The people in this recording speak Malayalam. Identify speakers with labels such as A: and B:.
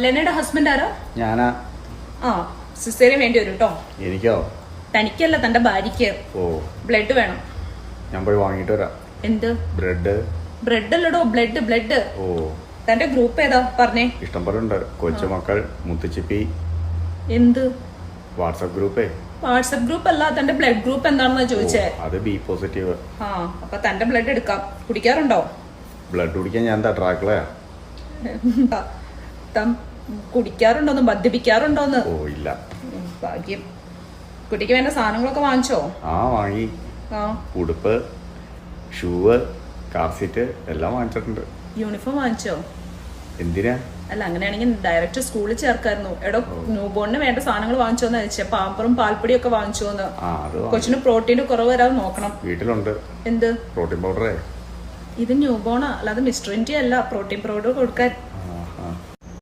A: ലെനയുടെ ഹസ്ബൻഡ് ആരാ?
B: ഞാനാ.
A: ആ, സിസേറിയൻ വേണ്ടി വരും കേട്ടോ.
B: എനിക്കോ?
A: തനിക്കല്ല, തന്റെ ഭാര്യക്ക്.
B: ഓ,
A: ബ്ലഡ് വേണം.
B: ഞാൻ പോയി വാങ്ങിട്ട് വരാം.
A: എന്ത്
B: ബ്രെഡ്?
A: ബ്രെഡ് അല്ലടോ, ബ്ലഡ് ബ്ലഡ്.
B: ഓ,
A: തന്റെ ഗ്രൂപ്പ് ഏതാ പറഞ്ഞേ?
B: ഇഷ്ടം പോലെ ഉണ്ട്. കൊച്ചുമക്കൾ, മുത്തുച്ചിപ്പി.
A: എന്ത്
B: വാട്സപ്പ് ഗ്രൂപ്പേ?
A: വാട്സപ്പ് ഗ്രൂപ്പ് അല്ല, തന്റെ ബ്ലഡ് ഗ്രൂപ്പ് എന്താണെന്നാ ചോദിച്ചേ.
B: അത് ബി പോസിറ്റീവ്.
A: ആ, അപ്പൊ തന്റെ ബ്ലഡ് എടുക്കാം. കുടിക്കാറുണ്ടോ?
B: ബ്ലഡ് കുടിക്കാൻ ഞാൻ എന്താ ട്രാക്കിളയാ?
A: കുടിക്കാറുണ്ടോന്ന്, മദ്യപിക്കാറുണ്ടോന്ന്?
B: ഓ ഇല്ല.
A: ഭാഗ്യം. കുട്ടിക്ക് വേണ്ട സാധനങ്ങളൊക്കെ വാങ്ങിച്ചോ?
B: ആ വാങ്ങി.
A: ആ,
B: ഉടുപ്പ്, ഷൂവ്, കാർ സീറ്റ് എല്ലാം വാങ്ങിച്ചിട്ടുണ്ട്.
A: യൂണിഫോം വാങ്ങിച്ചോ?
B: എന്തിനാ?
A: അല്ല, അങ്ങനെയാണെങ്കിൽ ഡയറക്റ്റ് സ്കൂളിൽ ചേർക്കായിരുന്നു. എടോ, ന്യൂ ബോണിന് വേണ്ട സാധനങ്ങൾ വാങ്ങിച്ചോന്ന് ചോദിച്ചേ. പാമ്പറും പാൽപ്പൊടിയും ഒക്കെ വാങ്ങിച്ചോന്ന്. കൊച്ചിന് പ്രോട്ടീന്റെ കുറവ് വരാതെ നോക്കണം.
B: വീട്ടിലുണ്ട്.
A: എന്ത്
B: പ്രോട്ടീൻ പൗഡറേ?
A: ഇത് ന്യൂ ബോണാ, അല്ലാതെ മിസ്റ്റർ ഇന്ത്യ അല്ല. പ്രോട്ടീൻ പൗഡർ കൊടുക്കാൻ